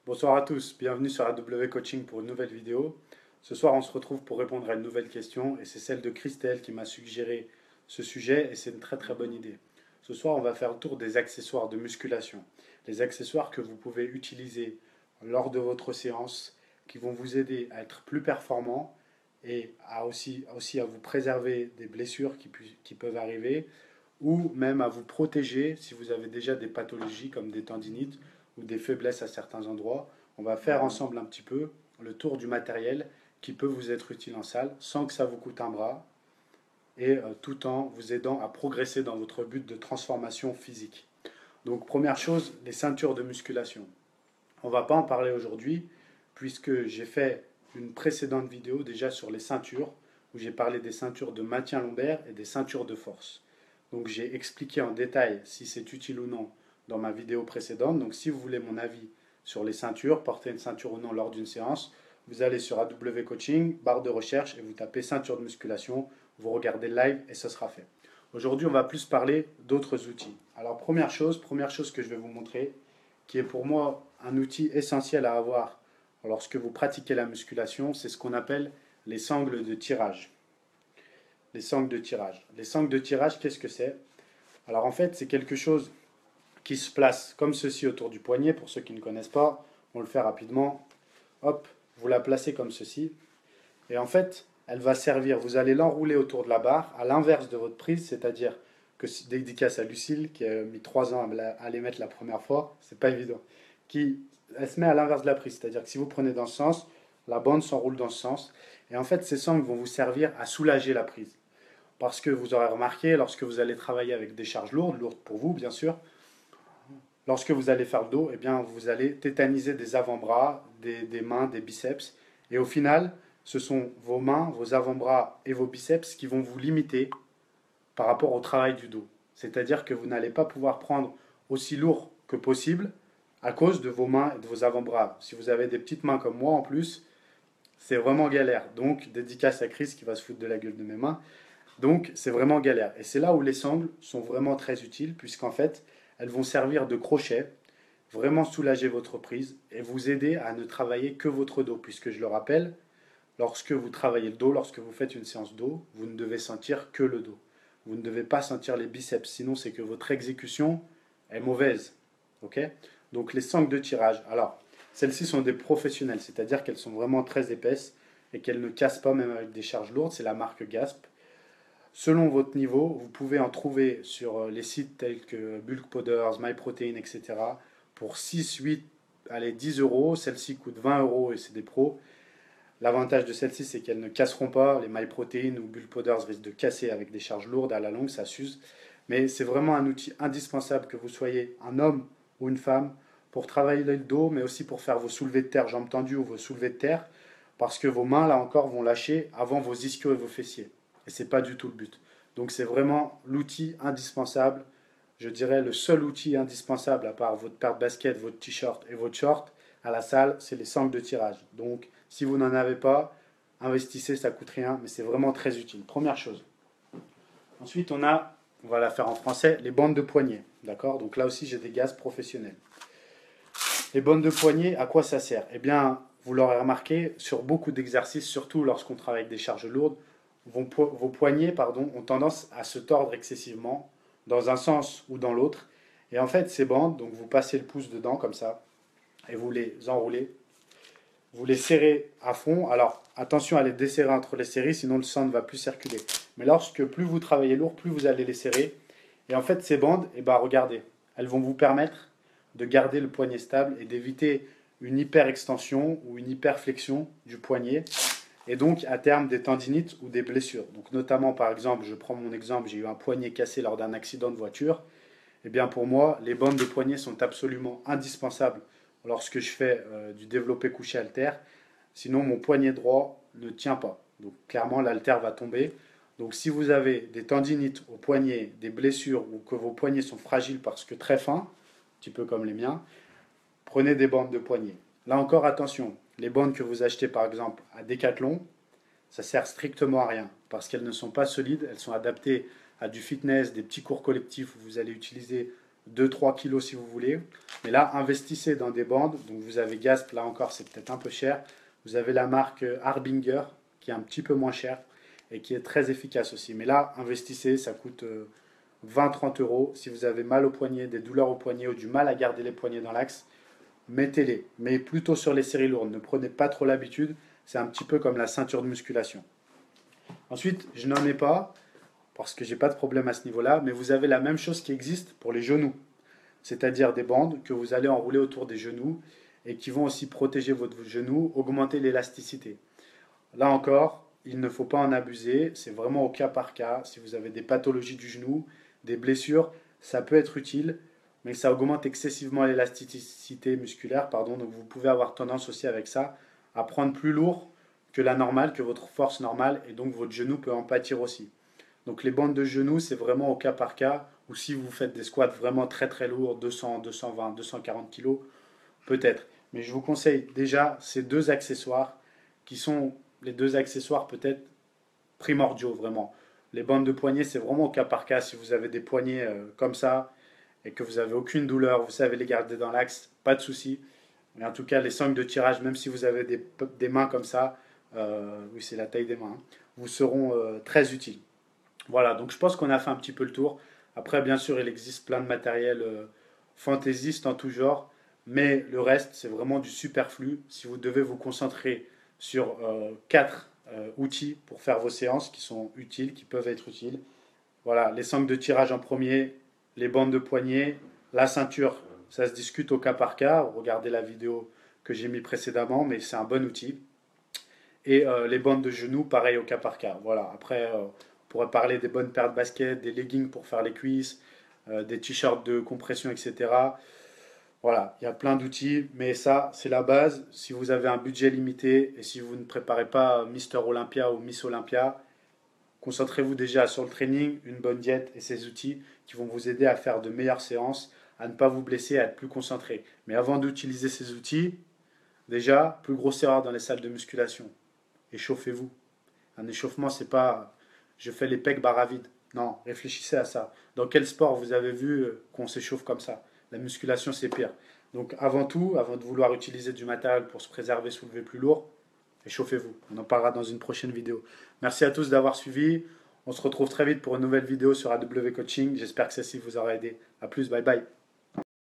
Bonsoir à tous, bienvenue sur AW Coaching pour une nouvelle vidéo. Ce soir, on se retrouve pour répondre à une nouvelle question et c'est celle de Christelle qui m'a suggéré ce sujet et c'est une très très bonne idée. Ce soir, on va faire le tour des accessoires de musculation. Les accessoires que vous pouvez utiliser lors de votre séance qui vont vous aider à être plus performant et aussi à vous préserver des blessures qui peuvent arriver ou même à vous protéger si vous avez déjà des pathologies comme des tendinites ou des faiblesses à certains endroits. On va faire ensemble un petit peu le tour du matériel qui peut vous être utile en salle sans que ça vous coûte un bras et tout en vous aidant à progresser dans votre but de transformation physique. Donc première chose, les ceintures de musculation. On ne va pas en parler aujourd'hui puisque j'ai fait une précédente vidéo déjà sur les ceintures où j'ai parlé des ceintures de maintien lombaire et des ceintures de force. Donc j'ai expliqué en détail si c'est utile ou non dans ma vidéo précédente. Donc si vous voulez mon avis sur les ceintures, porter une ceinture ou non lors d'une séance, vous allez sur AW Coaching, barre de recherche et vous tapez ceinture de musculation, vous regardez le live et ce sera fait. Aujourd'hui, on va plus parler d'autres outils. Alors première chose que je vais vous montrer, qui est pour moi un outil essentiel à avoir lorsque vous pratiquez la musculation, c'est ce qu'on appelle les sangles de tirage. Les sangles de tirage. Les sangles de tirage, qu'est-ce que c'est? Alors en fait, c'est quelque chose qui se place comme ceci autour du poignet. Pour ceux qui ne connaissent pas, on le fait rapidement. Hop, vous la placez comme ceci. Et en fait, elle va servir, vous allez l'enrouler autour de la barre, à l'inverse de votre prise, c'est-à-dire que dédicace à Lucille, qui a mis 3 ans à les mettre la première fois, c'est pas évident, elle se met à l'inverse de la prise, c'est-à-dire que si vous prenez dans ce sens, la bande s'enroule dans ce sens. Et en fait, ces sangles vont vous servir à soulager la prise. Parce que vous aurez remarqué, lorsque vous allez travailler avec des charges lourdes, lourdes pour vous bien sûr, lorsque vous allez faire le dos, eh bien, vous allez tétaniser des avant-bras, des mains, des biceps. Et au final, ce sont vos mains, vos avant-bras et vos biceps qui vont vous limiter par rapport au travail du dos. C'est-à-dire que vous n'allez pas pouvoir prendre aussi lourd que possible à cause de vos mains et de vos avant-bras. Si vous avez des petites mains comme moi en plus, c'est vraiment galère. Donc, dédicace à Chris qui va se foutre de la gueule de mes mains. Donc, c'est vraiment galère. Et c'est là où les sangles sont vraiment très utiles, puisqu'en fait, elles vont servir de crochet, vraiment soulager votre prise et vous aider à ne travailler que votre dos, puisque je le rappelle, lorsque vous travaillez le dos, lorsque vous faites une séance dos, vous ne devez sentir que le dos. Vous ne devez pas sentir les biceps, sinon c'est que votre exécution est mauvaise. Ok? Donc les sangles de tirage. Alors, celles-ci sont des professionnelles, c'est-à-dire qu'elles sont vraiment très épaisses et qu'elles ne cassent pas même avec des charges lourdes. C'est la marque Gasp. Selon votre niveau, vous pouvez en trouver sur les sites tels que Bulk Powders, MyProtein, etc. pour 6, 8, allez, 10 euros. Celles-ci coûtent 20 euros et c'est des pros. L'avantage de celles-ci, c'est qu'elles ne casseront pas. Les MyProtein ou Bulk Powders risquent de casser avec des charges lourdes. À la longue, ça s'use. Mais c'est vraiment un outil indispensable que vous soyez un homme ou une femme pour travailler le dos, mais aussi pour faire vos soulevés de terre jambes tendues ou vos soulevés de terre, parce que vos mains, là encore, vont lâcher avant vos ischios et vos fessiers. Et ce n'est pas du tout le but. Donc c'est vraiment l'outil indispensable, je dirais le seul outil indispensable, à part votre paire de basket, votre t-shirt et votre short, à la salle, c'est les sangles de tirage. Donc si vous n'en avez pas, investissez, ça ne coûte rien, mais c'est vraiment très utile. Première chose. Ensuite, on va la faire en français, les bandes de poignet. D'accord? Donc là aussi, j'ai des gaz professionnels. Les bandes de poignet, à quoi ça sert? Eh bien, vous l'aurez remarqué, sur beaucoup d'exercices, surtout lorsqu'on travaille avec des charges lourdes, vos poignets ont tendance à se tordre excessivement dans un sens ou dans l'autre. Et en fait, ces bandes, donc vous passez le pouce dedans comme ça, et vous les enroulez, vous les serrez à fond. Alors, attention à les desserrer entre les séries, sinon le sang ne va plus circuler. Mais lorsque plus vous travaillez lourd, plus vous allez les serrer. Et en fait, ces bandes, eh ben, regardez, elles vont vous permettre de garder le poignet stable et d'éviter une hyper-extension ou une hyper-flexion du poignet et donc à terme des tendinites ou des blessures. Donc notamment par exemple, je prends mon exemple, j'ai eu un poignet cassé lors d'un accident de voiture. Eh bien pour moi, les bandes de poignet sont absolument indispensables lorsque je fais du développé couché haltère. Sinon mon poignet droit ne tient pas. Donc clairement l'haltère va tomber. Donc si vous avez des tendinites au poignet, des blessures ou que vos poignets sont fragiles parce que très fins, un petit peu comme les miens, prenez des bandes de poignet. Là encore attention, les bandes que vous achetez par exemple à Decathlon, ça sert strictement à rien parce qu'elles ne sont pas solides, elles sont adaptées à du fitness, des petits cours collectifs où vous allez utiliser 2-3 kilos si vous voulez. Mais là, investissez dans des bandes. Donc vous avez Gasp, là encore, c'est peut-être un peu cher. Vous avez la marque Harbinger, qui est un petit peu moins chère et qui est très efficace aussi. Mais là, investissez, ça coûte 20-30 euros. Si vous avez mal au poignet, des douleurs au poignet ou du mal à garder les poignets dans l'axe, mettez-les. Mais plutôt sur les séries lourdes. Ne prenez pas trop l'habitude. C'est un petit peu comme la ceinture de musculation. Ensuite, je n'en ai pas, parce que j'ai pas de problème à ce niveau-là, mais vous avez la même chose qui existe pour les genoux. C'est-à-dire des bandes que vous allez enrouler autour des genoux et qui vont aussi protéger votre genou, augmenter l'élasticité. Là encore, il ne faut pas en abuser, c'est vraiment au cas par cas. Si vous avez des pathologies du genou, des blessures, ça peut être utile, mais ça augmente excessivement l'élasticité musculaire, pardon, donc vous pouvez avoir tendance aussi avec ça à prendre plus lourd que la normale, que votre force normale, et donc votre genou peut en pâtir aussi. Donc les bandes de genoux, c'est vraiment au cas par cas, ou si vous faites des squats vraiment très très lourds, 200, 220, 240 kg, peut-être. Mais je vous conseille déjà ces deux accessoires qui sont les deux accessoires peut-être primordiaux vraiment. Les bandes de poignets, c'est vraiment au cas par cas. Si vous avez des poignets comme ça et que vous n'avez aucune douleur, vous savez les garder dans l'axe, pas de souci. Mais en tout cas, les sangles de tirage, même si vous avez des mains comme ça, oui, c'est la taille des mains, hein, vous seront très utiles. Voilà, donc je pense qu'on a fait un petit peu le tour. Après, bien sûr, il existe plein de matériel fantaisiste en tout genre, mais le reste, c'est vraiment du superflu. Si vous devez vous concentrer sur quatre outils pour faire vos séances qui sont utiles, qui peuvent être utiles, voilà, les sangles de tirage en premier, les bandes de poignet, la ceinture, ça se discute au cas par cas. Regardez la vidéo que j'ai mis précédemment, mais c'est un bon outil. Et les bandes de genoux, pareil au cas par cas. Voilà, après, on pourrait parler des bonnes paires de baskets, des leggings pour faire les cuisses, des t-shirts de compression, etc. Voilà, il y a plein d'outils, mais ça, c'est la base. Si vous avez un budget limité et si vous ne préparez pas Mister Olympia ou Miss Olympia, concentrez-vous déjà sur le training, une bonne diète et ces outils qui vont vous aider à faire de meilleures séances, à ne pas vous blesser, à être plus concentré. Mais avant d'utiliser ces outils, déjà, plus grosse erreur dans les salles de musculation, échauffez-vous. Un échauffement, c'est pas je fais les pecs barre à vide. Non, réfléchissez à ça. Dans quel sport vous avez vu qu'on s'échauffe comme ça? La musculation, c'est pire. Donc avant tout, avant de vouloir utiliser du matériel pour se préserver, soulever plus lourd, échauffez-vous. On en parlera dans une prochaine vidéo. Merci à tous d'avoir suivi. On se retrouve très vite pour une nouvelle vidéo sur AW Coaching. J'espère que celle-ci vous aura aidé. A plus, bye bye.